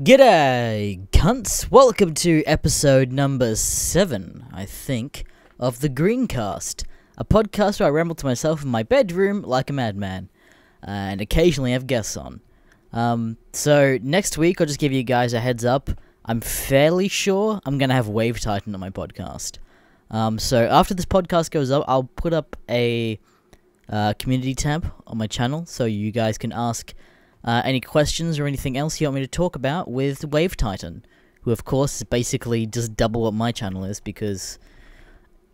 G'day, cunts! Welcome to episode number 7, I think, of the GreenCast, a podcast where I ramble to myself in my bedroom like a madman, and occasionally have guests on. So next week, I'll just give you guys a heads up. I'm fairly sure I'm gonna have Wave Titan on my podcast. So after this podcast goes up, I'll put up a community tab on my channel, so you guys can ask any questions or anything else you want me to talk about with Wave Titan, who of course is basically just double what my channel is, because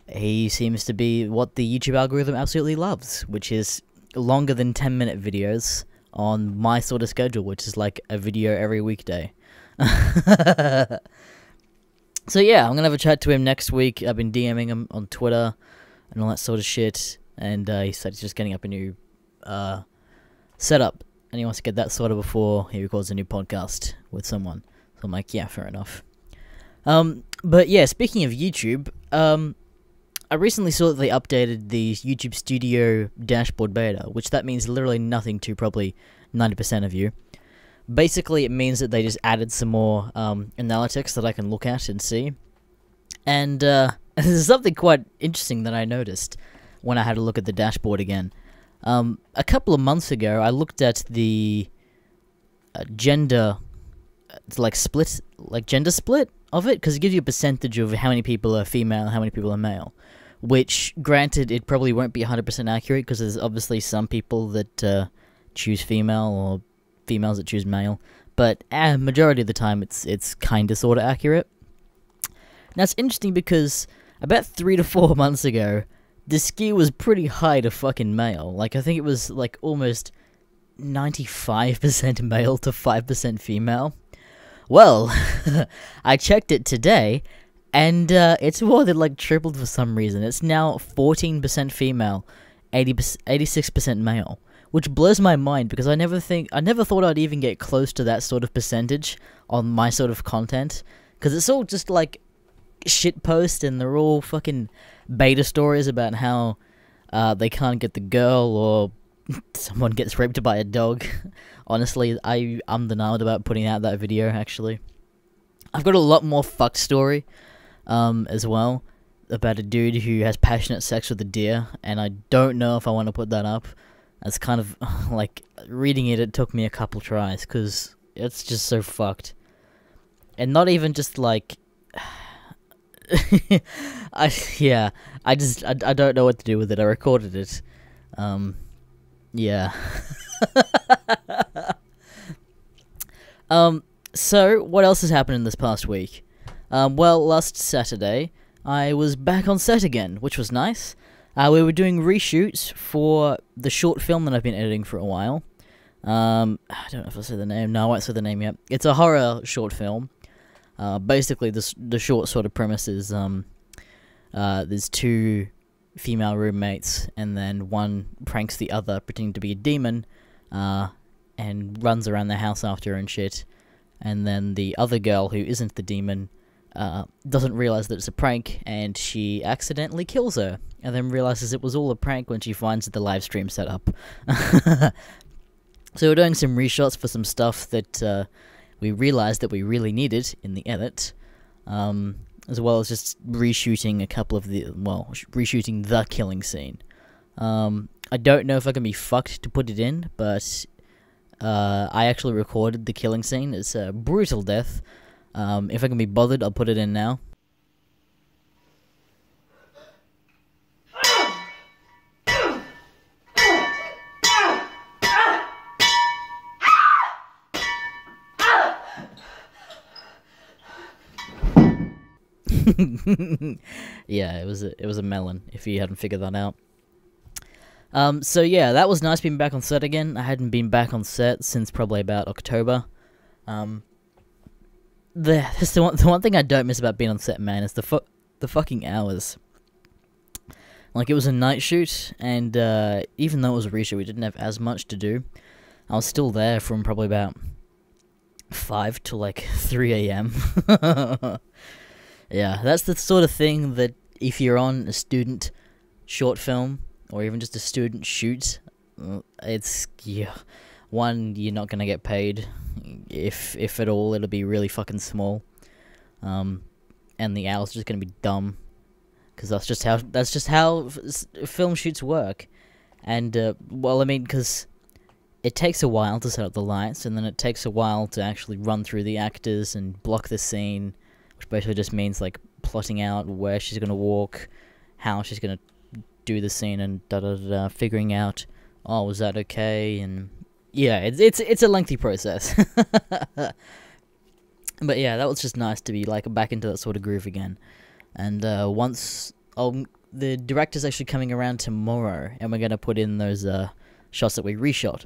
he seems to be what the YouTube algorithm absolutely loves, which is longer than 10-minute videos on my sort of schedule, which is like a video every weekday. So yeah, I'm gonna have a chat to him next week. I've been DMing him on Twitter and all that sort of shit, and he said he's just getting up a new setup, and he wants to get that sorted before he records a new podcast with someone. So I'm like, yeah, fair enough. But yeah, speaking of YouTube, I recently saw that they updated the YouTube Studio dashboard beta, which that means literally nothing to probably 90% of you. Basically, it means that they just added some more analytics that I can look at and see. And there's something quite interesting that I noticed when I had a look at the dashboard again. A couple of months ago, I looked at the gender, gender split of it, because it gives you a percentage of how many people are female and how many people are male. Which, granted, it probably won't be 100% accurate, because there's obviously some people that choose female, or females that choose male. But majority of the time, it's kinda sorta accurate. Now, it's interesting because about 3 to 4 months ago, the skew was pretty high to fucking male. Like, I think it was, like, almost 95% male to 5% female. Well, I checked it today, and it's more than, like, tripled for some reason. It's now 14% female, 86% male, which blows my mind, because I never thought I'd even get close to that sort of percentage on my sort of content, because it's all just, like, shitpost, and they're all fucking beta stories about how they can't get the girl, or someone gets raped by a dog. Honestly, I'm denied about putting out that video, actually. I've got a lot more fucked story as well, about a dude who has passionate sex with a deer, and I don't know if I want to put that up. It's kind of, like, reading it took me a couple tries, because it's just so fucked. And not even just, like, I don't know what to do with it. I recorded it. Yeah. So, what else has happened in this past week? Well, last Saturday, I was back on set again, which was nice. We were doing reshoots for the short film that I've been editing for a while. I don't know if I'll say the name. No, I won't say the name yet. It's a horror short film. Basically, the short sort of premise is, there's 2 female roommates, and then one pranks the other, pretending to be a demon, and runs around the house after her and shit. And then the other girl, who isn't the demon, doesn't realize that it's a prank, and she accidentally kills her, and then realizes it was all a prank when she finds the live stream set up. So we're doing some reshots for some stuff that we realized that we really needed in the edit, as well as just reshooting a couple of reshooting the killing scene. I don't know if I can be fucked to put it in, but I actually recorded the killing scene. It's a brutal death. If I can be bothered, I'll put it in now. Yeah, it was a melon, if you hadn't figured that out. So yeah, that was nice being back on set again. I hadn't been back on set since probably about October. That's the one thing I don't miss about being on set, man, is the fucking hours. Like, it was a night shoot, and even though it was a reshoot, we didn't have as much to do. I was still there from probably about 5 to like 3 AM. Yeah, that's the sort of thing that if you're on a student short film, or even just a student shoot, it's, yeah, One, you're not gonna get paid, if at all. It'll be really fucking small, and the hours are just gonna be dumb, because that's just how film shoots work. And well, I mean, because it takes a while to set up the lights, and then it takes a while to actually run through the actors and block the scene, which basically just means like plotting out where she's gonna walk, how she's gonna do the scene, and figuring out, oh, was that okay? And yeah, it's a lengthy process. But yeah, that was just nice to be like back into that sort of groove again. And once the director's actually coming around tomorrow, and we're gonna put in those shots that we reshot.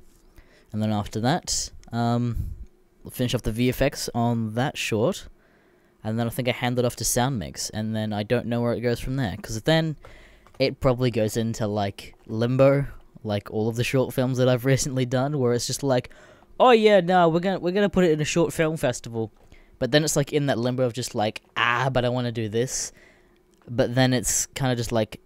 And then after that, we'll finish off the VFX on that short, and then I think I hand it off to sound mix, and then I don't know where it goes from there, because then it probably goes into like limbo, like all of the short films that I've recently done, where it's just like, oh yeah, no, we're gonna put it in a short film festival, but then it's like in that limbo of just like, but I want to do this, but then it's kind of just like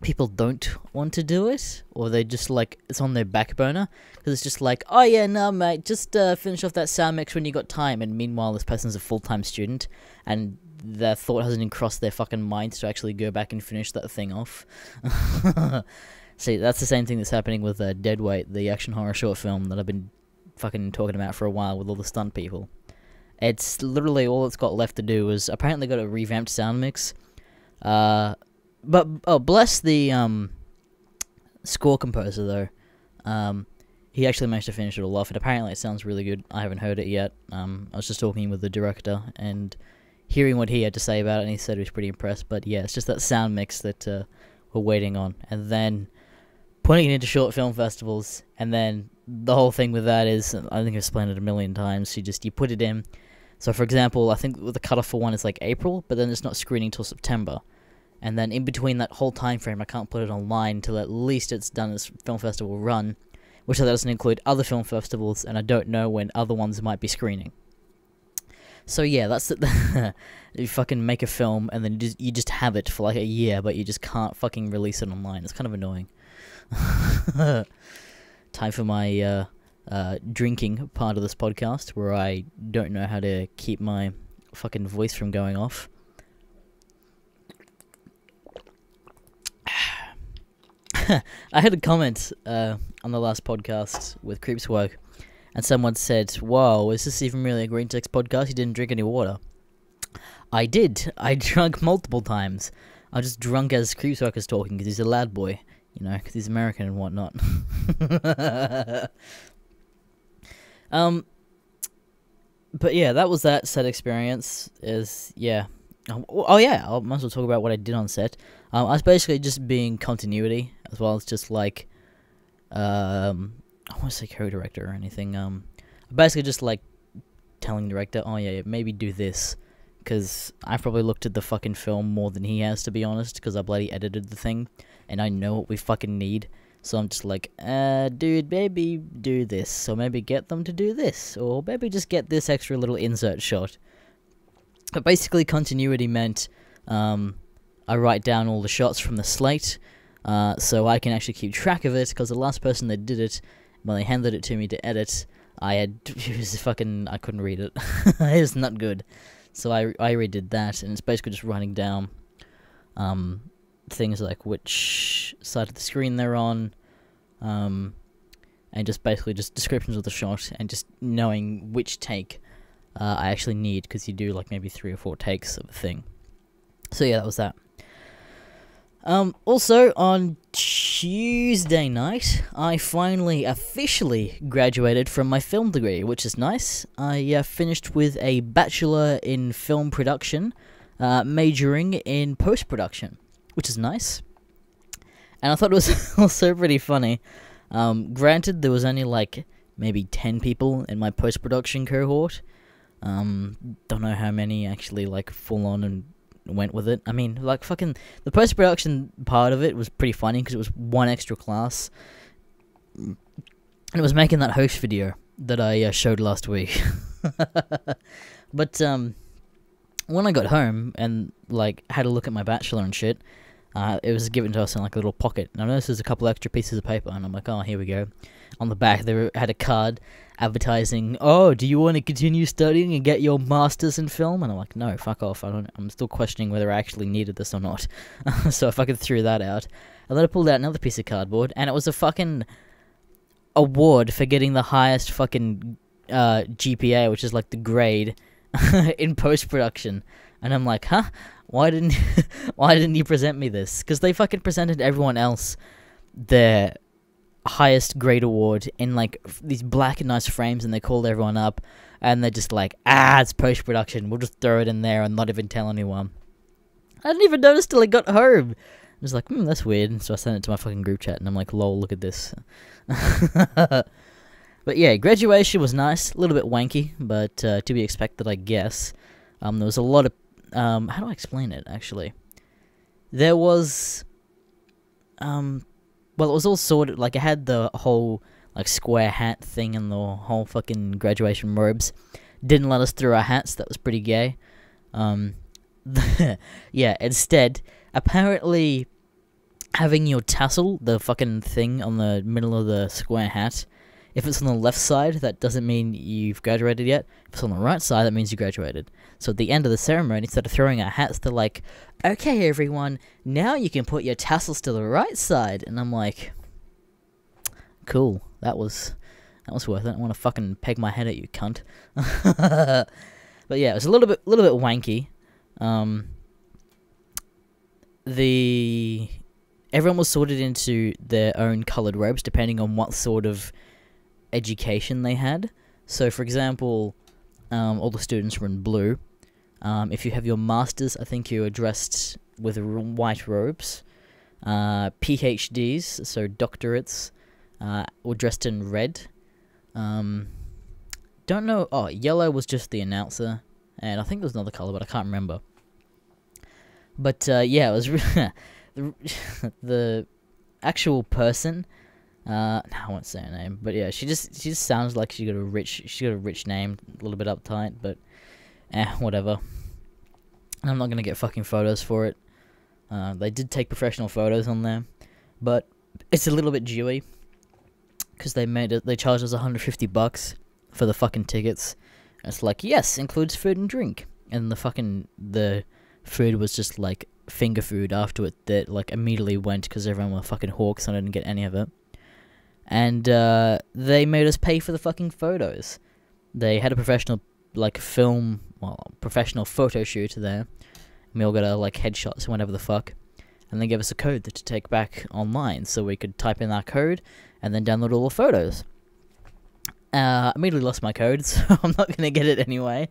people don't want to do it, or they just like, it's on their back burner, because it's just like, oh yeah, no mate, just finish off that sound mix when you got time, and meanwhile this person's a full-time student, and their thought hasn't even crossed their fucking minds to actually go back and finish that thing off. See, that's the same thing that's happening with Deadweight, the action horror short film that I've been fucking talking about for a while with all the stunt people. It's literally all it's got left to do is apparently got a revamped sound mix. But oh, bless the score composer though. He actually managed to finish it all off, and apparently it sounds really good. I haven't heard it yet. I was just talking with the director and hearing what he had to say about it, and he said he was pretty impressed. But yeah, it's just that sound mix that we're waiting on, and then putting it into short film festivals, and then the whole thing with that is, I think I've explained it a million times, you put it in. So for example, I think the cutoff for one is like April, but then it's not screening till September. And then in between that whole time frame, I can't put it online till at least it's done its film festival run, which doesn't include other film festivals, and I don't know when other ones might be screening. So yeah, that's it. You fucking make a film, and then you just have it for like a year, but you just can't fucking release it online. It's kind of annoying. Time for my drinking part of this podcast, where I don't know how to keep my fucking voice from going off. I had a comment on the last podcast with Creeps Work, and someone said, "Whoa, is this even really a GreenCast podcast? You didn't drink any water." I did. I drank multiple times. I was just drunk as Creeps Work is talking, because he's a lad boy, you know, because he's American and whatnot. But yeah, that was that set experience. Oh yeah, I might as well talk about what I did on set. I was basically just being continuity, as well as just like, I don't want to say co-director or anything. Basically just like telling the director, oh yeah, maybe do this, because I've probably looked at the fucking film more than he has, to be honest, because I bloody edited the thing, and I know what we fucking need. So I'm just like, dude, maybe do this, so maybe get them to do this, or maybe just get this extra little insert shot. But basically, continuity meant I write down all the shots from the slate, so I can actually keep track of it, because the last person that did it, when they handed it to me to edit, I couldn't read it. It was not good. So I redid that, and it's basically just writing down things like which side of the screen they're on, and just basically just descriptions of the shot, and just knowing which take I actually need, because you do like maybe 3 or 4 takes of a thing. So yeah, that was that. Also, on Tuesday night, I finally officially graduated from my film degree, which is nice. I finished with a Bachelor in Film Production, majoring in post-production, which is nice. And I thought it was also pretty funny. Granted, there was only like maybe 10 people in my post-production cohort. Don't know how many actually like full on and went with it. I mean, like fucking the post-production part of it was pretty funny, because it was one extra class, and it was making that host video that I showed last week. But when I got home and like had a look at my Bachelor and shit, It was given to us in like a little pocket. And I noticed there's a couple extra pieces of paper, and I'm like, oh, here we go. On the back, they had a card advertising, oh, do you want to continue studying and get your master's in film? And I'm like, no, fuck off. I'm still questioning whether I actually needed this or not. So if I could throw that out. And then I pulled out another piece of cardboard, and it was a fucking award for getting the highest fucking GPA, which is like the grade in post-production. And I'm like, huh? Why didn't you present me this? Because they fucking presented everyone else their highest grade award in like these black and nice frames, and they called everyone up, and they're just like, it's post-production, we'll just throw it in there and not even tell anyone. I didn't even notice till I got home. I was like, that's weird, and so I sent it to my fucking group chat, and I'm like, lol, look at this. But yeah, graduation was nice, a little bit wanky, but to be expected, I guess. There was a lot of, how do I explain it, actually? There was, well, it was all sorted, like, I had the whole, like, square hat thing and the whole fucking graduation robes. Didn't let us through our hats, that was pretty gay. Yeah, instead, apparently, having your tassel, the fucking thing on the middle of the square hat, if it's on the left side, that doesn't mean you've graduated yet. If it's on the right side, that means you graduated. So at the end of the ceremony, instead of throwing out hats, they're like, okay, everyone, now you can put your tassels to the right side. And I'm like, cool, that was worth it. I want to fucking peg my head at you, cunt. But yeah, it was a little bit wanky. Everyone was sorted into their own coloured robes, depending on what sort of education they had. So, for example, all the students were in blue. If you have your masters, I think you're dressed with white robes. PhDs, so doctorates, were dressed in red. Don't know. Oh, yellow was just the announcer, and I think there was another color, but I can't remember. But yeah, it was the actual person. No, I won't say her name, but yeah, she just sounds like she's got a rich name, a little bit uptight, but whatever. And I'm not gonna get fucking photos for it. They did take professional photos on there, but it's a little bit dewy because they charged us $150 for the fucking tickets. And it's like, yes, includes food and drink, and the food was just like finger food after it that like immediately went because everyone were fucking hawks and I didn't get any of it. And they made us pay for the fucking photos. They had a professional professional photo shoot there. And we all got our like headshots and whatever the fuck. And they gave us a code to take back online, so we could type in our code and then download all the photos. Immediately lost my code, so I'm not gonna get it anyway.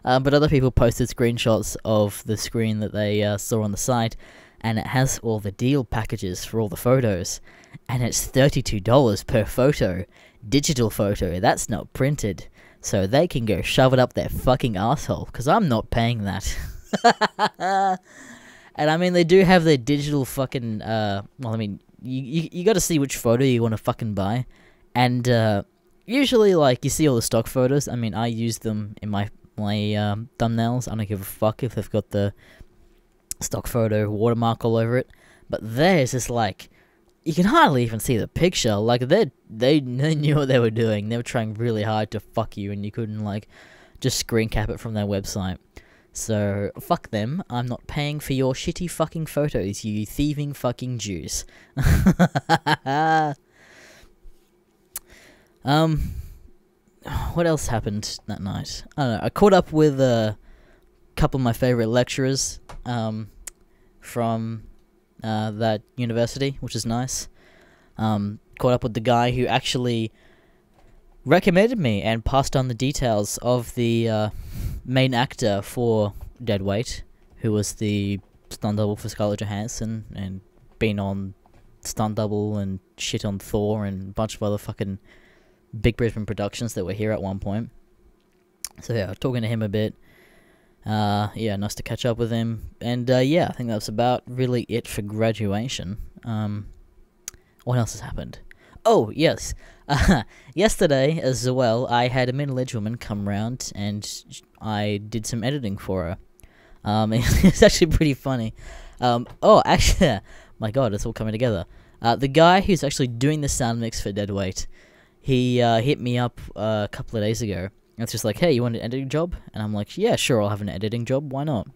But other people posted screenshots of the screen that they saw on the site, and it has all the deal packages for all the photos, and it's $32 per photo, digital photo, that's not printed, so they can go shove it up their fucking asshole, because I'm not paying that. And I mean, they do have their digital fucking, well, I mean, you gotta see which photo you want to fucking buy, and usually, like, you see all the stock photos. I mean, I use them in my thumbnails. I don't give a fuck if they've got the stock photo watermark all over it. But theirs is like, you can hardly even see the picture. Like, they knew what they were doing. They were trying really hard to fuck you, and you couldn't, like, just screen cap it from their website. So, fuck them. I'm not paying for your shitty fucking photos, you thieving fucking Jews. What else happened that night? I don't know. I caught up with a couple of my favorite lecturers from that university, which is nice. Caught up with the guy who actually recommended me and passed on the details of the main actor for Deadweight, who was the stunt double for Scarlett Johansson and been on stunt double and shit on Thor and a bunch of other fucking big Brisbane productions that were here at one point. So yeah, talking to him a bit. Yeah, nice to catch up with him. And yeah, I think that's about really it for graduation. What else has happened? Oh, yes. Yesterday as well, I had a middle-aged woman come round and I did some editing for her. It's actually pretty funny. Oh, actually, my god, it's all coming together. The guy who's actually doing the sound mix for Deadweight, he hit me up a couple of days ago. And it's just like, hey, you want an editing job? And I'm like, yeah, sure, I'll have an editing job. Why not?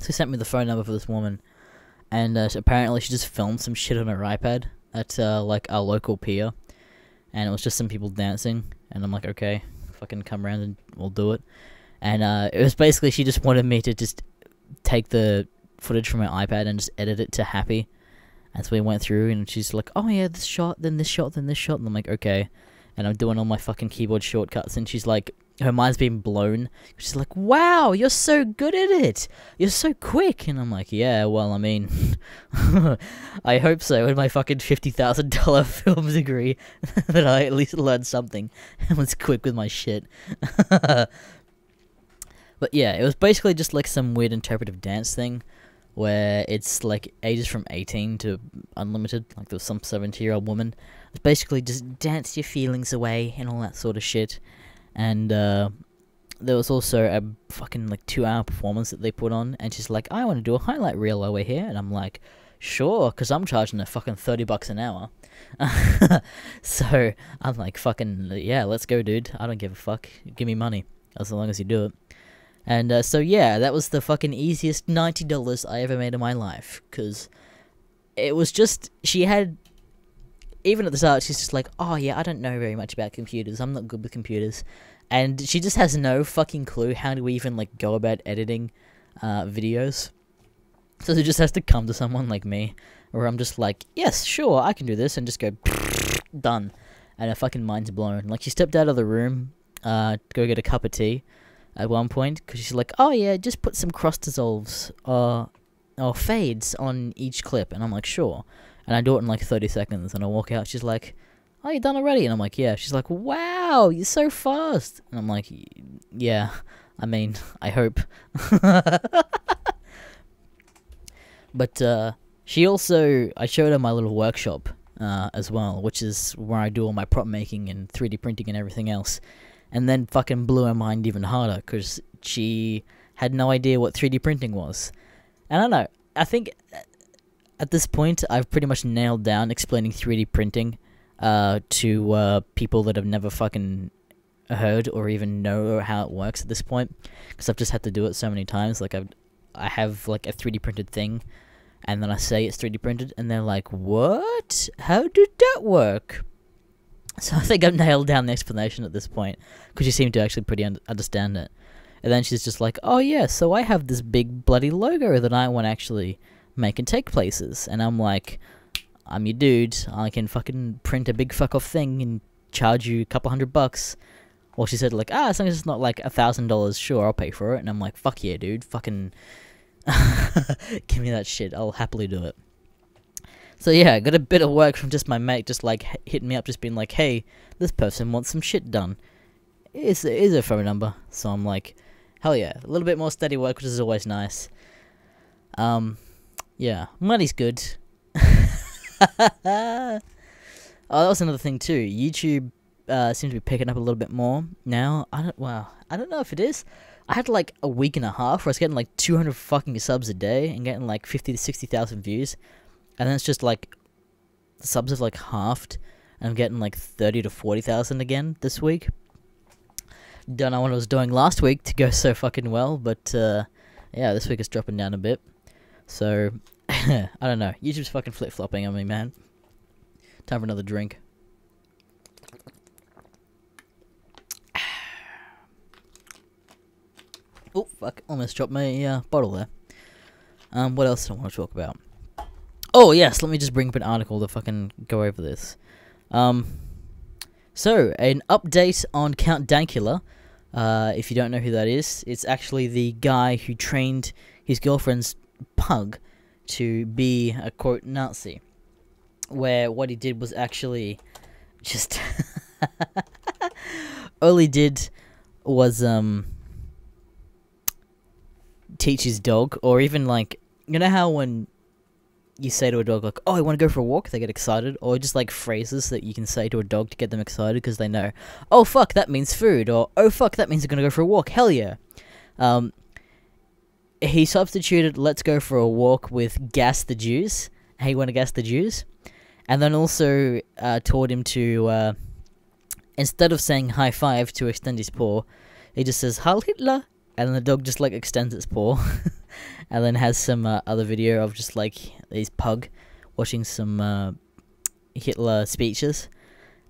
So he sent me the phone number for this woman, and apparently she just filmed some shit on her iPad at like our local pier, and it was just some people dancing. And I'm like, okay, fucking come around and we'll do it. And it was basically she just wanted me to just take the footage from my iPad and just edit it to happy. And so we went through, and she's like, oh yeah, this shot, then this shot, then this shot. And I'm like, okay. And I'm doing all my fucking keyboard shortcuts, and she's like, her mind's being blown. She's like, wow, you're so good at it. You're so quick. And I'm like, yeah, well, I mean, I hope so. With my fucking $50,000 film degree, that I at least learned something and was quick with my shit. But yeah, it was basically just like some weird interpretive dance thing, where it's like ages from 18 to unlimited. Like there was some 70-year-old woman. It's basically just dance your feelings away and all that sort of shit. And there was also a fucking like 2-hour performance that they put on, and she's like, I want to do a highlight reel over here. And I'm like, sure, because I'm charging a fucking $30 an hour. So I'm like, fucking yeah, let's go, dude. I don't give a fuck. Give me money as long as you do it. And so yeah, that was the fucking easiest $90 I ever made in my life, because it was just, she had, even at the start, she's just like, oh yeah, I don't know very much about computers, I'm not good with computers, and she just has no fucking clue how to even like go about editing videos. So she just has to come to someone like me, where I'm just like, yes, sure, I can do this, and just go, done, and her fucking mind's blown. Like, she stepped out of the room to go get a cup of tea at one point, because she's like, oh yeah, just put some cross dissolves or fades on each clip. And I'm like, sure. And I do it in like 30 seconds, and I walk out, she's like, oh, you're done already? And I'm like, yeah. She's like, wow, you're so fast. And I'm like, yeah, I mean, I hope. But she also, I showed her my little workshop as well, which is where I do all my prop making and 3D printing and everything else. And then fucking blew her mind even harder, because she had no idea what 3D printing was. And I don't know, I think at this point I've pretty much nailed down explaining 3D printing to people that have never fucking heard or even know how it works at this point, because I've just had to do it so many times. Like I have like a 3D printed thing, and then I say it's 3D printed, and they're like, what? How did that work? So I think I've nailed down the explanation at this point, because she seemed to actually pretty understand it. And then she's just like, oh yeah, so I have this big bloody logo that I want to actually make and take places. And I'm like, I'm your dude, I can fucking print a big fuck off thing and charge you a couple $100. Well, she said like, as long as it's not like $1,000, sure, I'll pay for it. And I'm like, fuck yeah, dude, fucking give me that shit, I'll happily do it. So yeah, I got a bit of work from just my mate, just like hitting me up, just being like, hey, this person wants some shit done. Is a phone number. So I'm like, hell yeah, a little bit more steady work, which is always nice. Yeah, money's good. Oh, that was another thing too. YouTube seems to be picking up a little bit more now. I don't know if it is. I had like a week and a half where I was getting like 200 fucking subs a day and getting like 50 to 60,000 views. And then it's just like, the subs have like halved, and I'm getting like 30 to 40,000 again this week. Don't know what I was doing last week to go so fucking well, but yeah, this week it's dropping down a bit. So, I don't know, YouTube's fucking flip-flopping on me, man. Time for another drink. Oh, fuck, almost dropped my bottle there. What else do I want to talk about? Oh, yes, let me just bring up an article to fucking go over this. So, an update on Count Dankula. If you don't know who that is, it's actually the guy who trained his girlfriend's pug to be a, quote, Nazi. Where what he did was actually just... all he did was, teach his dog, or even, like, you know how when you say to a dog, like, oh, I want to go for a walk, they get excited, or just, like, phrases that you can say to a dog to get them excited, because they know, oh, fuck, that means food, or, oh, fuck, that means they're gonna go for a walk, hell yeah. he substituted "Let's go for a walk" with "Gas the Jews." Hey, want to gas the Jews? And then also taught him to, instead of saying "high five" to extend his paw, he just says "Heil Hitler," and then the dog just like extends its paw, and then has some other video of just like his pug watching some Hitler speeches,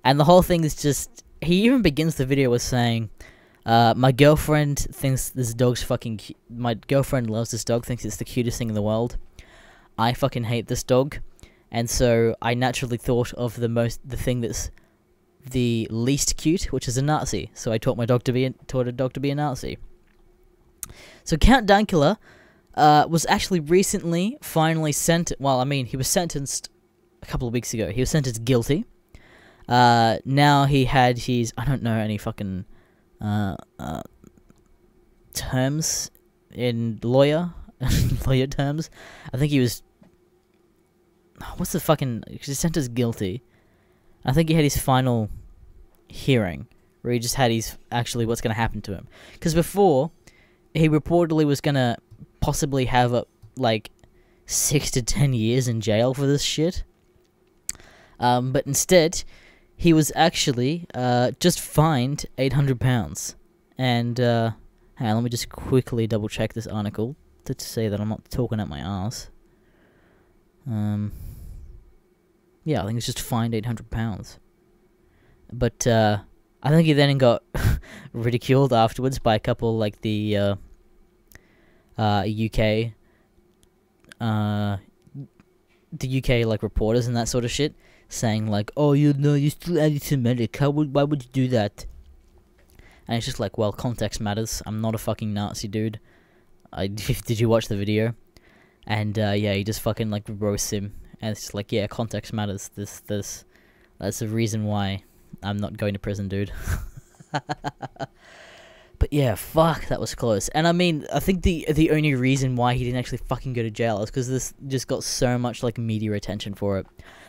and the whole thing is just. He even begins the video with saying, my girlfriend thinks this dog's fucking my girlfriend loves this dog, thinks it's the cutest thing in the world. I fucking hate this dog. And so I naturally thought of the thing that's the least cute, which is a Nazi. So I taught a dog to be a Nazi. So Count Dankula was actually recently finally he was sentenced a couple of weeks ago. He was sentenced guilty. Now he had his, I don't know any fucking terms in lawyer terms. I think he was, what's the fucking, he sentenced guilty. I think he had his final hearing, where he just had his, actually what's going to happen to him. Because before, he reportedly was going to possibly have, 6 to 10 years in jail for this shit. But instead, he was actually just fined £800. And, hang on, let me just quickly double check this article to say that I'm not talking at my ass. Yeah, I think it's just fined £800. But I think he then got ridiculed afterwards by a couple like the UK like reporters and that sort of shit, saying like, "Oh, you're still anti-Semitic. Why would you do that?" And it's just like, well, context matters. I'm not a fucking Nazi, dude. Did you watch the video? And yeah, he just fucking like roasts him, and it's just like, yeah, context matters. That's the reason why I'm not going to prison, dude. But yeah, fuck, that was close. And I mean, I think the only reason why he didn't actually fucking go to jail is because this just got so much like media attention for it.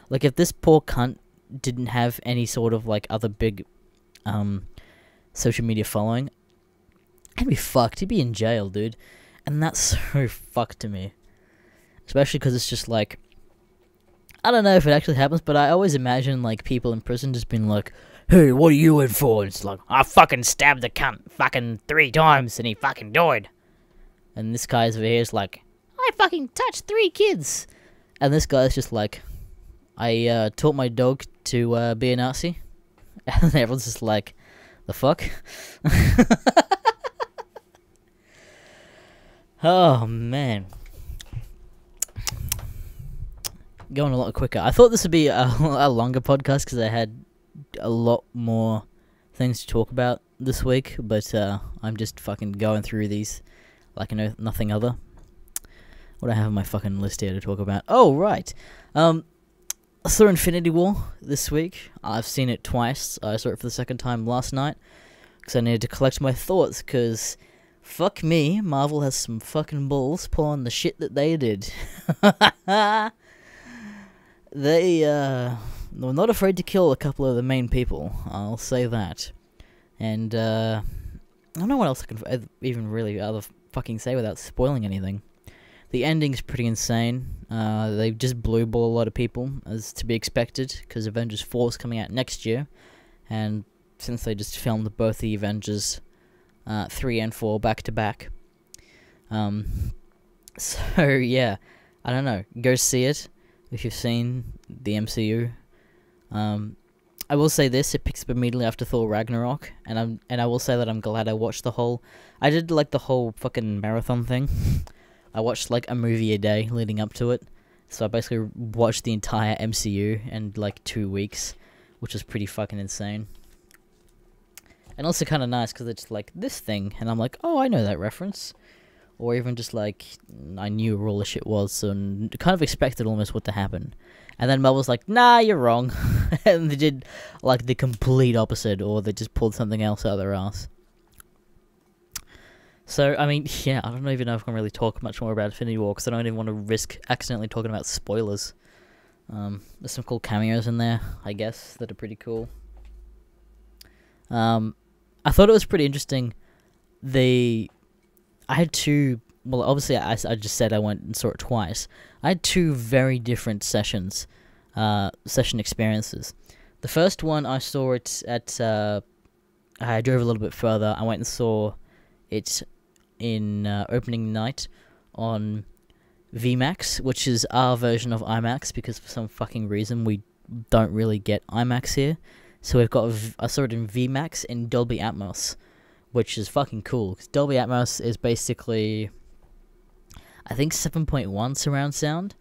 Like, if this poor cunt didn't have any sort of like other big social media following, he'd be fucked. He'd be in jail, dude. And that's so fucked to me. Especially because it's just like, I don't know if it actually happens, but I always imagine like people in prison just being like, "Hey, what are you in for?" And it's like, "I fucking stabbed the cunt fucking 3 times and he fucking died." And this guy's over here is like, "I fucking touched 3 kids." And this guy's just like, "I taught my dog to be a Nazi." And everyone's just like, "The fuck?" Oh, man. Going a lot quicker. I thought this would be a longer podcast because I had a lot more things to talk about this week, but I'm just fucking going through these like I know nothing other. What do I have on my fucking list here to talk about? Oh, right. I saw Infinity War this week. I've seen it twice. I saw it for the second time last night because I needed to collect my thoughts, because fuck me, Marvel has some fucking balls pulling the shit that they did. They were not afraid to kill a couple of the main people, I'll say that. And I don't know what else I can even really fucking say without spoiling anything. The ending's pretty insane. They just blue ball a lot of people, as to be expected, because Avengers 4 is coming out next year. And since they just filmed both the Avengers 3 and 4 back to back. So yeah, I don't know. Go see it if you've seen the MCU. I will say this: it picks up immediately after Thor Ragnarok, and I will say that I'm glad I watched the whole. I did like the whole fucking marathon thing. I watched like a movie a day leading up to it, so I basically watched the entire MCU in like 2 weeks, which was pretty fucking insane. And also kind of nice because it's like this thing, and I'm like, oh, I know that reference. Or even just like, I knew where all the shit was, so kind of expected almost what to happen. And then Marvel's like, nah, you're wrong. And they did like the complete opposite, or they just pulled something else out of their ass. So, I mean, yeah, I don't even know if I can really talk much more about Infinity War, because I don't even want to risk accidentally talking about spoilers. There's some cool cameos in there, I guess, that are pretty cool. I thought it was pretty interesting. I had 2 well, obviously I just said I went and saw it twice. I had two very different session experiences. The first one, I saw it at, I drove a little bit further. I went and saw it in opening night on VMAX, which is our version of IMAX, because for some fucking reason we don't really get IMAX here. So we've got, I saw it in VMAX in Dolby Atmos, which is fucking cool, because Dolby Atmos is basically, I think, 7.1 surround sound.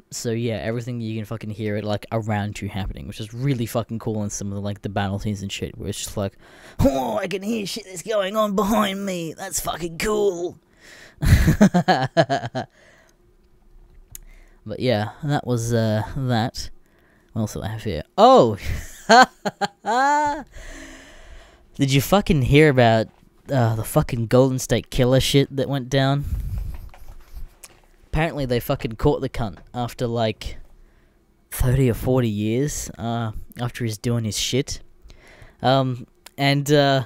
So yeah, everything you can fucking hear it like around you happening, which is really fucking cool in some of the like the battle scenes and shit, where it's just like, oh, I can hear shit that's going on behind me. That's fucking cool. But yeah, that was that. What else do I have here? Oh, did you fucking hear about the fucking Golden State Killer shit that went down? Apparently they fucking caught the cunt after like 30 or 40 years after he's doing his shit. And they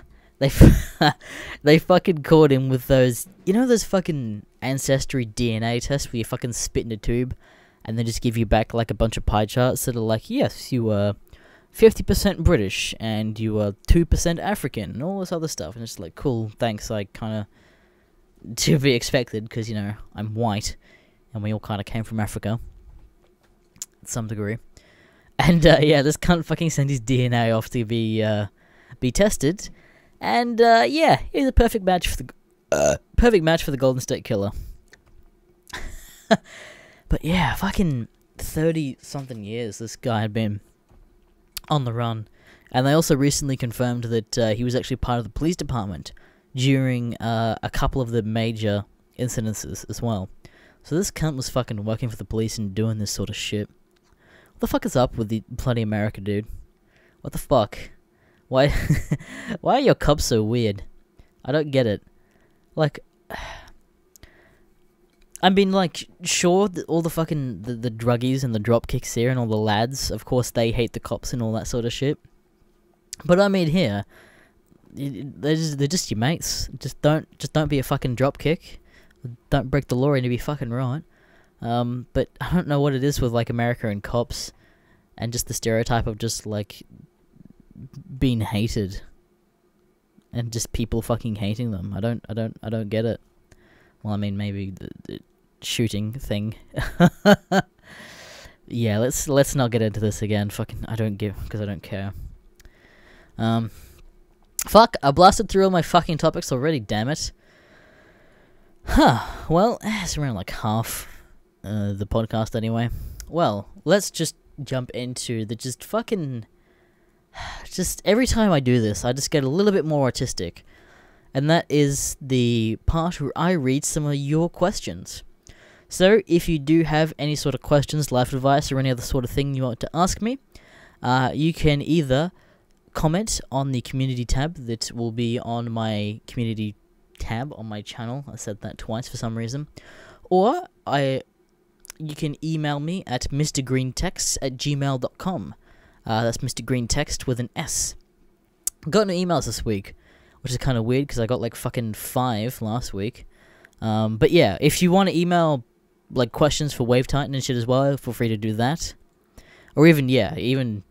they fucking caught him with those, you know, those fucking Ancestry DNA tests where you fucking spit in a tube and they just give you back like a bunch of pie charts that are like, yes, you are 50% British and you are 2% African and all this other stuff. And it's like, cool, thanks, like, kind of to be expected, because, you know, I'm white and we all kind of came from Africa to some degree. And yeah, this cunt fucking sent his DNA off to be tested, and yeah, he's a perfect match for the Golden State Killer. But yeah, fucking 30-something years this guy had been on the run, and they also recently confirmed that he was actually part of the police department during a couple of the major incidences as well. So this cunt was fucking working for the police and doing this sort of shit. What the fuck is up with the bloody America, dude? What the fuck? Why why are your cops so weird? I don't get it. Like, I mean, like, sure, all the fucking the druggies and the dropkicks here and all the lads, of course they hate the cops and all that sort of shit. But I mean, here, they're just your mates. Just don't be a fucking dropkick. Don't break the law and you'll be fucking right. But I don't know what it is with like America and cops, and just the stereotype of just like being hated, and just people fucking hating them. I don't get it. Well, I mean, maybe the shooting thing. Yeah, let's not get into this again. Fucking, I don't give, because I don't care. Fuck, I blasted through all my fucking topics already, damn it. Huh, well, it's around like half the podcast anyway. Well, let's just jump into the just every time I do this, I just get a little bit more artistic. And that is the part where I read some of your questions. So, if you do have any sort of questions, life advice, or any other sort of thing you want to ask me, you can either comment on the community tab that will be on my community tab on my channel. I said that twice for some reason. Or you can email me at mrgreentext@gmail.com. That's Mr. Green Text with an S. Got no emails this week, which is kind of weird because I got like fucking 5 last week. But yeah, if you want to email like questions for Wave Titan and shit as well, feel free to do that. Or even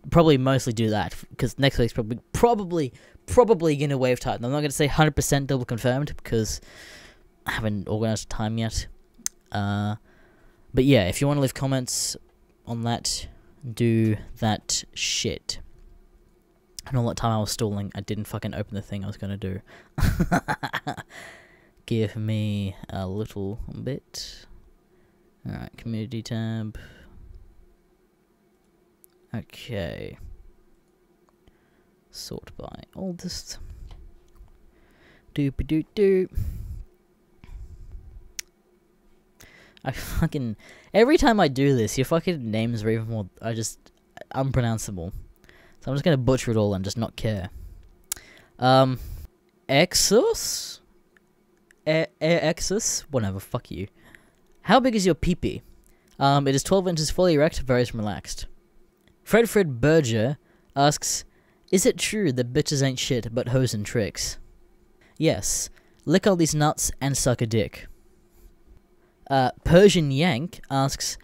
probably mostly do that, because next week's probably gonna Wave Titan. I'm not gonna say 100% double confirmed because I haven't organized time yet. But yeah, if you want to leave comments on that, do that shit. And all that time I was stalling, I didn't fucking open the thing I was gonna do. Give me a little bit. Alright, community tab. Okay. Sort by oldest. Doop-a-doop-doop. I fucking... Every time I do this, your fucking names are even more... unpronounceable. So I'm just gonna butcher it all and just not care. Exos? Exos? Whatever, fuck you. How big is your pee-pee? It is 12 inches fully erect, very relaxed. Fred Berger asks, is it true that bitches ain't shit but hoes and tricks? Yes. lick all these nuts and suck a dick. Persian Yank asks,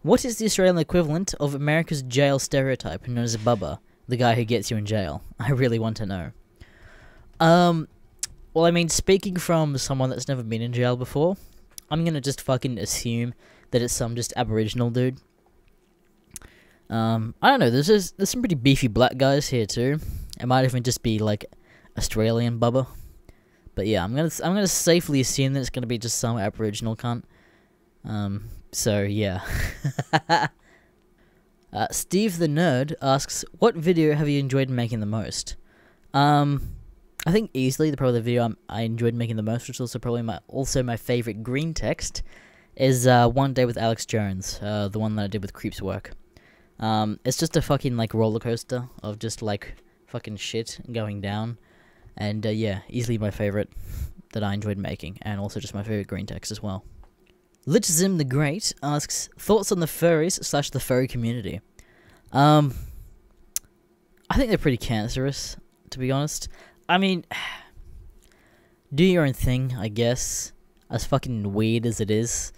what is the Australian equivalent of America's jail stereotype known as a bubba, the guy who gets you in jail? I really want to know. Well, I mean, speaking from someone that's never been in jail before, I'm gonna just fucking assume that it's some just Aboriginal dude. I don't know, there's some pretty beefy black guys here too. It might even just be, like, Australian bubba. But yeah, I'm gonna safely assume that it's gonna be just some Aboriginal cunt. So yeah. Steve the Nerd asks, what video have you enjoyed making the most? I think easily probably the video I enjoyed making the most, which is also probably my favorite GreenCast, is One Day with Alex Jones, the one that I did with Creeps Work. It's just a fucking, like, roller coaster of just, like, fucking shit going down. And yeah, easily my favorite that I enjoyed making, and also just my favorite GreenCast as well. Lichzim the Great asks, thoughts on the furries / the furry community? I think they're pretty cancerous, to be honest. I mean, do your own thing, I guess. As fucking weird as it is.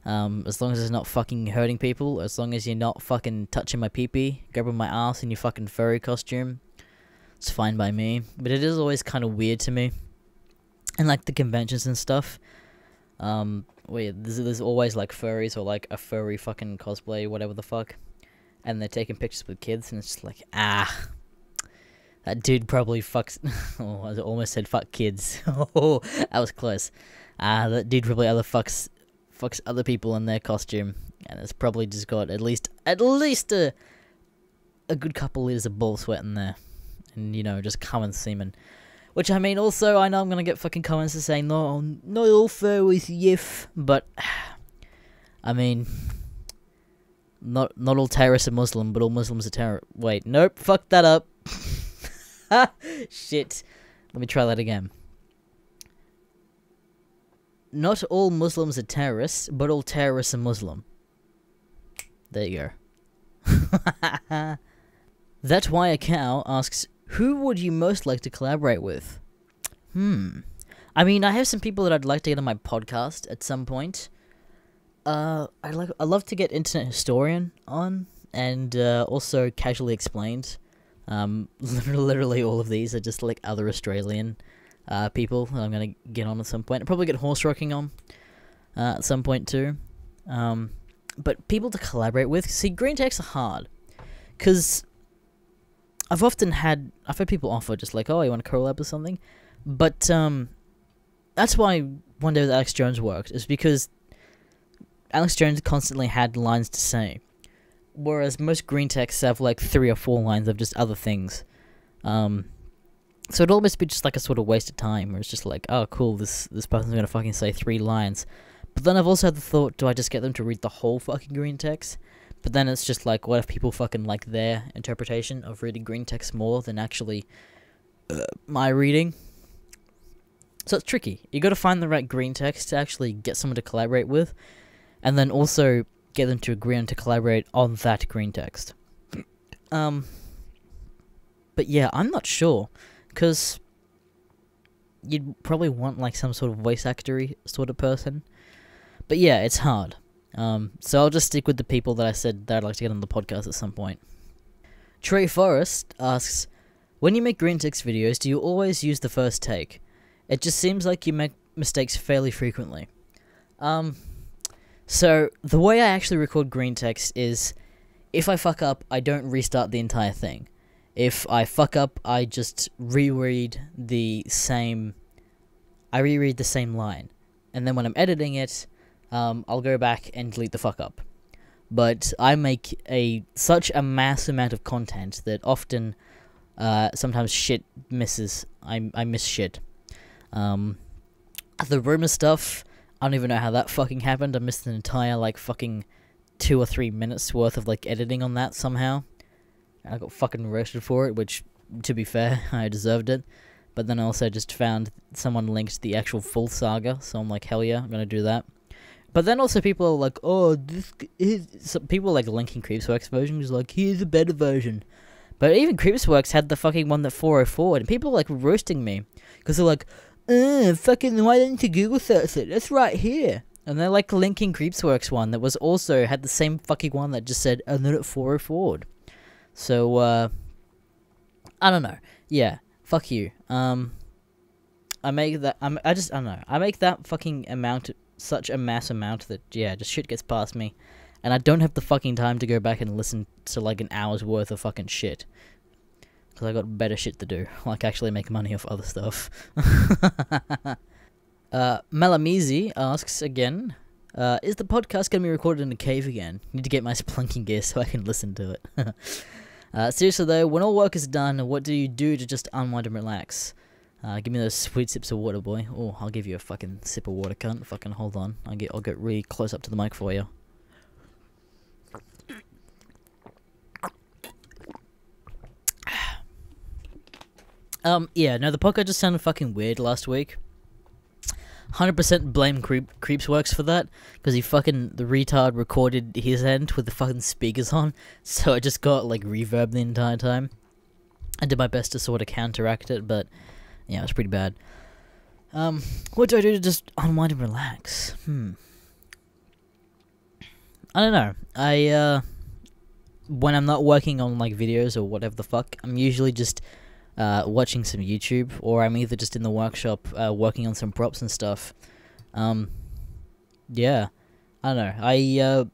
As long as it's not fucking hurting people, as long as you're not fucking touching my pee-pee, grabbing my ass in your fucking furry costume, it's fine by me. But it is always kind of weird to me. And, like, the conventions and stuff, where there's always, like, furries or, like, a furry fucking cosplay, whatever the fuck. And they're taking pictures with kids, and it's just like, that dude probably fucks... oh, I almost said fuck kids. Oh, that was close. That dude probably fucks other people in their costume, and it's probably just got at least a good couple liters of ball sweat in there. And, you know, just common semen. Which, I mean, also, I know I'm gonna get fucking comments to say, no, not all furries yiff, but, I mean, not all terrorists are Muslim, but all Muslims are terrorists. Wait, nope, fuck that up. Shit. Let me try that again. Not all Muslims are terrorists, but all terrorists are Muslim. There you go. That's Why a Cow asks, who would you most like to collaborate with? I mean, I have some people that I'd like to get on my podcast at some point. I'd love to get Internet Historian on, and also Casually Explained. Literally all of these are just like other Australian people that I'm gonna get on at some point. I'll probably get Horse Rocking on at some point too. But people to collaborate with, see, GreenCast are hard, because I've had people offer just like, oh, you want to collab with something? But that's why One Day with Alex Jones worked, is because Alex Jones constantly had lines to say, whereas most GreenCasts have like 3 or 4 lines of just other things. So it'd almost be just like a sort of waste of time, where it's just like, oh cool, this person's gonna fucking say 3 lines. But then I've also had the thought, do I just get them to read the whole fucking GreenCast? But then it's just like, what if people fucking like their interpretation of reading GreenCast more than actually my reading? So it's tricky. You gotta find the right GreenCast to actually get someone to collaborate with, and then also get them to agree on to collaborate on that GreenCast. But yeah, I'm not sure, because you'd probably want like some sort of voice actor-y sort of person. But yeah, it's hard. So I'll just stick with the people that I said that I'd like to get on the podcast at some point. Trey Forrest asks, when you make GreenCast videos, do you always use the first take? It just seems like you make mistakes fairly frequently. So the way I actually record GreenCast is, if I fuck up, I don't restart the entire thing. If I fuck up, I just reread the same line. And then when I'm editing it, I'll go back and delete the fuck up. But I make such a mass amount of content that often, sometimes shit misses. I miss shit. The rumor stuff, I don't even know how that fucking happened. I missed an entire, like, fucking 2 or 3 minutes worth of, like, editing on that somehow. I got fucking roasted for it, which, to be fair, I deserved it. But then I also just found someone linked the actual full saga, so I'm like, hell yeah, I'm gonna do that. But then also people are like, oh, people like linking Creepsworks version, is like, here's a better version. But even Creepsworks had the fucking one that 404, and people are like roasting me. Because they're like, fucking, why didn't you Google search it? It's right here. And they're like linking Creepsworks one that was also, had the same fucking one that just said, and then at 404. So, I don't know. Yeah, fuck you. I make that, I don't know. I make that fucking amount, such a mass amount that, yeah, just shit gets past me. And I don't have the fucking time to go back and listen to like an hour's worth of fucking shit. Because I got better shit to do, like actually make money off other stuff. Malamizi asks again, is the podcast going to be recorded in a cave again? Need to get my splunking gear so I can listen to it. Seriously though, when all work is done, what do you do to just unwind and relax? Give me those sweet sips of water, boy. Oh, I'll give you a fucking sip of water, cunt. Fucking hold on. I'll get really close up to the mic for you. Yeah, no, the podcast just sounded fucking weird last week. 100% blame Creepsworks for that, because the retard recorded his end with the fucking speakers on, so it just got, like, reverb the entire time. I did my best to sort of counteract it, but, yeah, it was pretty bad. What do I do to just unwind and relax? I don't know. When I'm not working on, like, videos or whatever the fuck, I'm usually just watching some YouTube, or I'm either just in the workshop working on some props and stuff. Yeah, I don't know.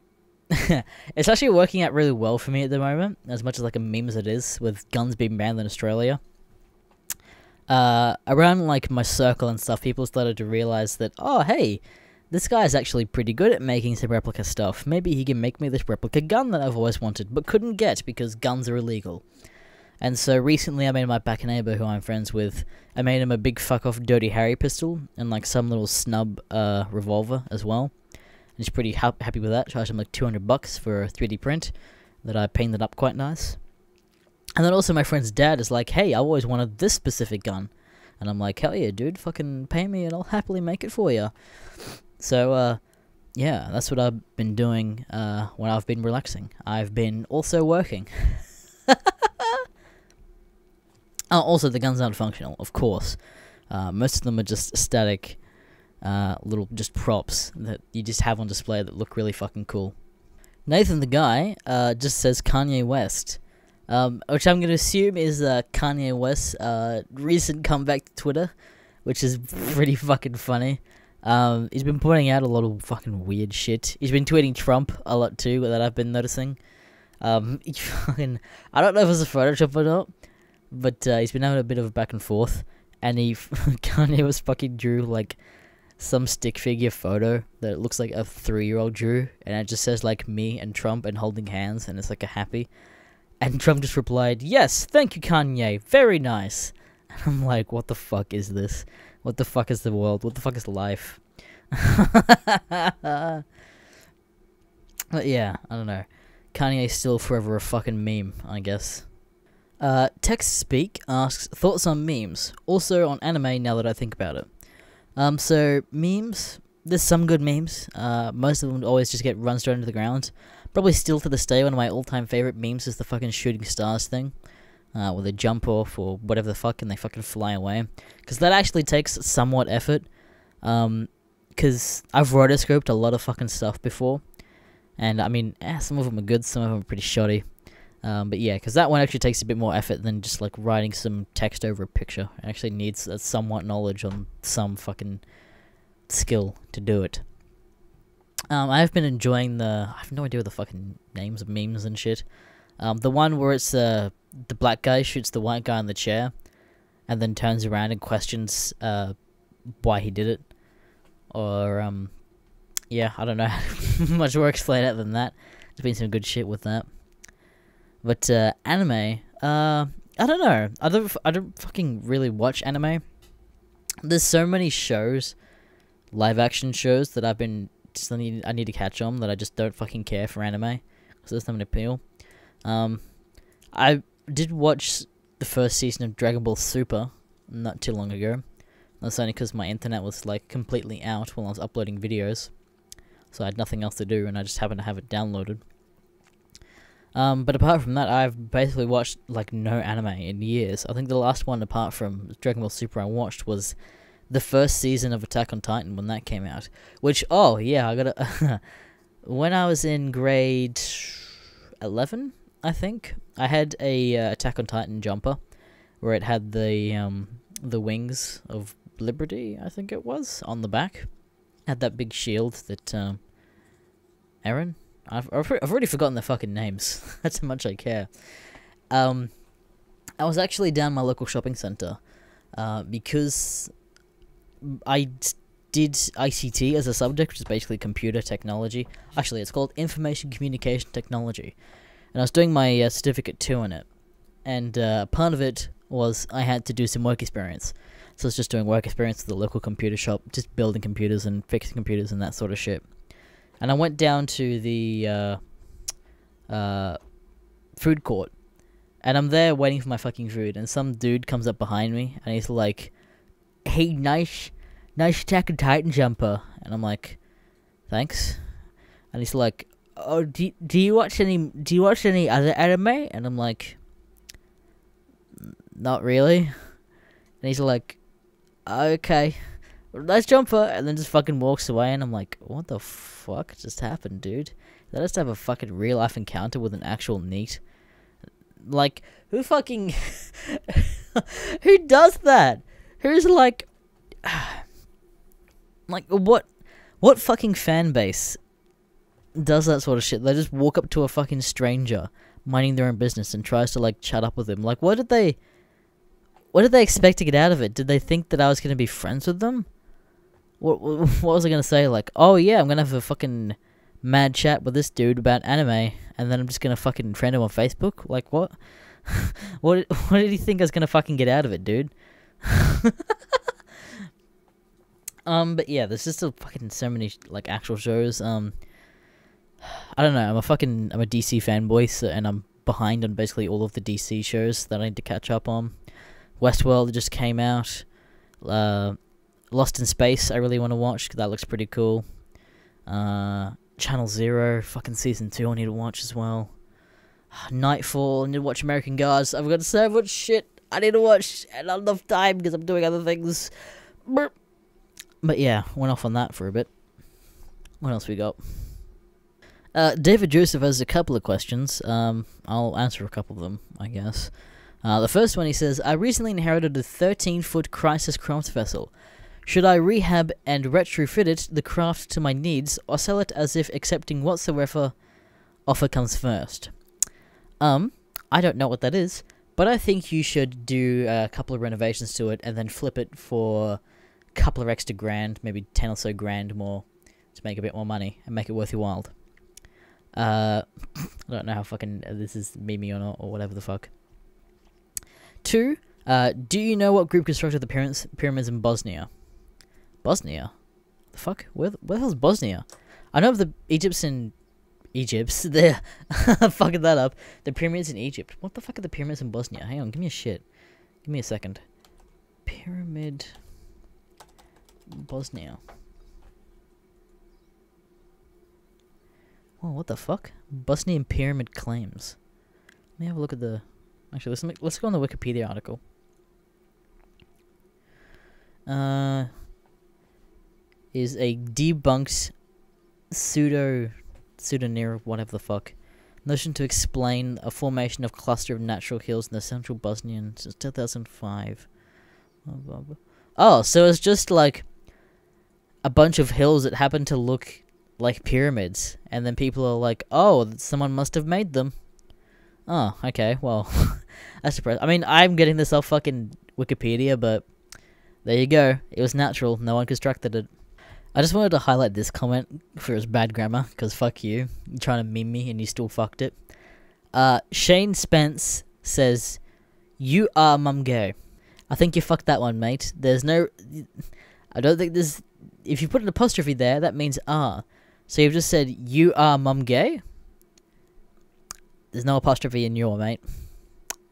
It's actually working out really well for me at the moment, as much as like a meme as it is, with guns being banned in Australia. Around like my circle and stuff, people started to realize that, oh hey, this guy is actually pretty good at making some replica stuff. Maybe he can make me this replica gun that I've always wanted, but couldn't get because guns are illegal. And so recently I made my back neighbor, who I'm friends with, I made him a big fuck off Dirty Harry pistol, and like some little snub revolver as well. And he's pretty happy with that. Charged him like $200 for a 3D print that I painted up quite nice. And then also my friend's dad is like, hey, I always wanted this specific gun. And I'm like, hell yeah, dude, fucking pay me and I'll happily make it for you. So, yeah, that's what I've been doing when I've been relaxing. I've been also working. Oh, also, the guns aren't functional, of course. Most of them are just static, little just props that you just have on display that look really fucking cool. Nathan the guy just says Kanye West, which I'm going to assume is Kanye West's recent comeback to Twitter, which is pretty fucking funny. He's been putting out a lot of fucking weird shit. He's been tweeting Trump a lot too, that I've been noticing. I don't know if it's a Photoshop or not, but he's been having a bit of a back and forth, and Kanye was fucking drew like some stick figure photo that looks like a 3-year-old drew, and it just says like me and Trump and holding hands, and it's like a happy, and Trump just replied, yes, thank you Kanye, very nice. And I'm like, what the fuck is this? What the fuck is the world? What the fuck is life? But yeah, I don't know. Kanye's still forever a fucking meme, I guess. Text Speak asks, thoughts on memes, also on anime now that I think about it. So, memes, there's some good memes, most of them always just get run straight into the ground. Probably still to this day, one of my all-time favourite memes is the fucking shooting stars thing, where they jump off or whatever the fuck and they fucking fly away. Because that actually takes somewhat effort, because I've rotoscoped a lot of fucking stuff before, and I mean, some of them are good, some of them are pretty shoddy. But yeah, because that one actually takes a bit more effort than just like writing some text over a picture. It actually needs somewhat knowledge on some fucking skill to do it. I've been enjoying I have no idea what the fucking names of memes and shit. The one where it's the black guy shoots the white guy in the chair, and then turns around and questions why he did it. Or yeah, I don't know much more explain it than that. There's been some good shit with that. But anime, I don't know. I don't fucking really watch anime. There's so many shows, live action shows that I need to catch on, that I just don't fucking care for anime, because there's no appeal. I did watch the first season of Dragon Ball Super not too long ago. That's only because my internet was like completely out while I was uploading videos, so I had nothing else to do, and I just happened to have it downloaded. But apart from that, I've basically watched like no anime in years. I think the last one apart from Dragon Ball Super I watched was the first season of Attack on Titan when that came out. Which, oh yeah, I gotta. When I was in grade 11, I think, I had a Attack on Titan jumper where it had the wings of Liberty, I think it was, on the back. Had that big shield that Eren. I've already forgotten their fucking names. That's how much I care. I was actually down my local shopping center because I did ICT as a subject, which is basically computer technology. Actually, it's called Information Communication Technology. And I was doing my certificate 2 in it. And part of it was I had to do some work experience. So I was just doing work experience at the local computer shop, just building computers and fixing computers and that sort of shit. And I went down to the food court. And I'm there waiting for my fucking food. And some dude comes up behind me and he's like, "Hey, nice Attack on Titan jumper." And I'm like, "Thanks." And he's like, "Oh, do you watch any other anime?" And I'm like, "Not really." And he's like, "Okay, nice jumper," and then just fucking walks away. And I'm like, "What the fuck just happened, dude? Did I just have a fucking real life encounter with an actual NEET?" Like, who fucking who does that? Who's like what fucking fan base does that sort of shit? They just walk up to a fucking stranger minding their own business and tries to like chat up with him. Like, what did they expect to get out of it? Did they think that I was gonna be friends with them? What was I gonna say? Like, "Oh yeah, I'm gonna have a fucking mad chat with this dude about anime, and then I'm just gonna fucking friend him on Facebook"? Like, what? What did he think I was gonna fucking get out of it, dude? But yeah, there's just fucking so many like actual shows. I don't know. I'm a DC fanboy, so, and I'm behind on basically all of the DC shows that I need to catch up on. Westworld just came out. Lost in Space, I really want to watch, 'cause that looks pretty cool. Channel Zero, fucking season 2, I need to watch as well. Nightfall, I need to watch American Gods. I've got so much shit I need to watch, and not enough time because I'm doing other things. But yeah, went off on that for a bit. What else we got? David Joseph has a couple of questions. I'll answer a couple of them, I guess. The first one, he says, "I recently inherited a 13-foot Crisis craft vessel. Should I rehab and retrofit it, the craft, to my needs, or sell it as if accepting whatsoever offer comes first?" I don't know what that is, but I think you should do a couple of renovations to it and then flip it for a couple of extra grand, maybe 10 or so grand more, to make a bit more money and make it worth your while. I don't know how fucking this is meme or not, or whatever the fuck. 2, do you know what group constructed the pyramids in Bosnia? Bosnia? The fuck? Where the hell's Bosnia? I know of the they're fucking that up. The pyramids in Egypt. What the fuck are the pyramids in Bosnia? Hang on, give me a shit. Give me a second. Pyramid Bosnia. Oh, what the fuck? Bosnian pyramid claims. Let me have a look at the... Actually, let's go on the Wikipedia article. Is a debunked pseudonym, whatever the fuck, notion to explain a formation of cluster of natural hills in the central Bosnian since 2005. Oh, so it's just like a bunch of hills that happen to look like pyramids, and then people are like, "Oh, someone must have made them." Oh, okay, well, that's surprising. I mean, I'm getting this off fucking Wikipedia, but there you go. It was natural. No one constructed it. I just wanted to highlight this comment for its bad grammar, because fuck you. You're trying to meme me and you still fucked it. Shane Spence says, "You are mum gay." I think you fucked that one, mate. There's no... I don't think there's... If you put an apostrophe there, that means "are." So you've just said, "You are mum gay"? There's no apostrophe in your, mate.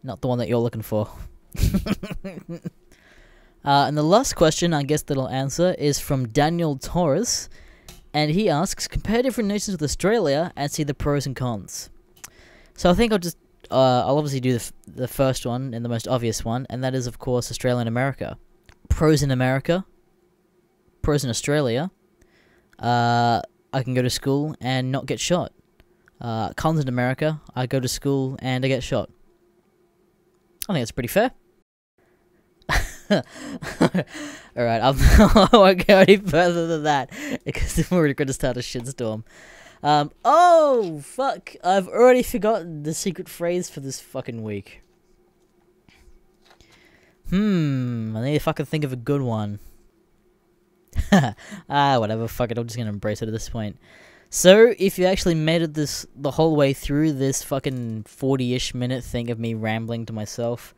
Not the one that you're looking for. And the last question, I guess, that I'll answer is from Daniel Torres. And he asks, compare different nations with Australia and see the pros and cons. So I think I'll just... I'll obviously do the first one and the most obvious one. And that is, of course, Australia and America. Pros in America. Pros in Australia, I can go to school and not get shot. Cons in America, I go to school and I get shot. I think that's pretty fair. Alright, I won't go any further than that, because we're going to start a shitstorm. Oh, fuck, I've already forgotten the secret phrase for this fucking week. I need to fucking think of a good one. Whatever, fuck it, I'm just gonna embrace it at this point. So, if you actually made it the whole way through this fucking 40-ish minute thing of me rambling to myself,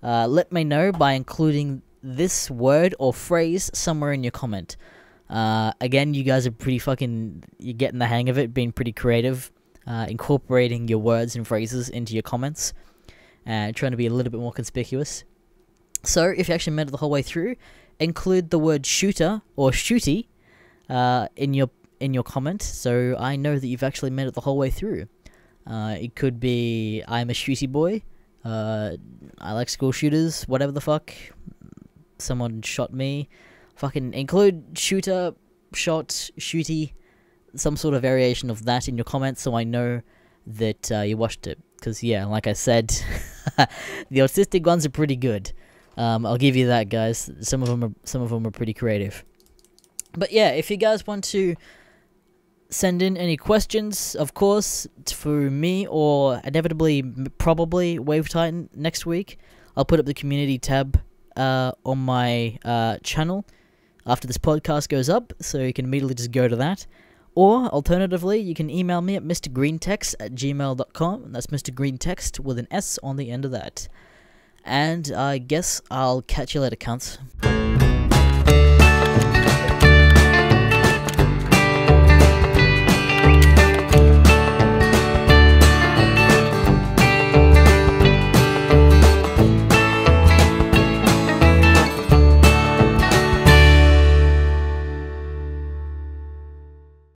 let me know by including this word or phrase somewhere in your comment. Again, you guys are pretty fucking... You're getting the hang of it, being pretty creative, incorporating your words and phrases into your comments, and trying to be a little bit more conspicuous. So, if you actually made it the whole way through, include the word shooter or shooty in your comment, so I know that you've actually made it the whole way through. It could be, I'm a shooty boy, I like school shooters, whatever the fuck, someone shot me. Fucking include shooter, shot, shooty, some sort of variation of that in your comments so I know that you watched it. Because, yeah, like I said, the autistic ones are pretty good. I'll give you that, guys. Some of them are pretty creative. But yeah, if you guys want to send in any questions, of course, for me or inevitably, probably Wave Titan next week, I'll put up the community tab on my channel after this podcast goes up, so you can immediately just go to that. Or, alternatively, you can email me at mrgreentext@gmail.com. That's Mr. Greentext with an S on the end of that. And I guess I'll catch you later, cunts.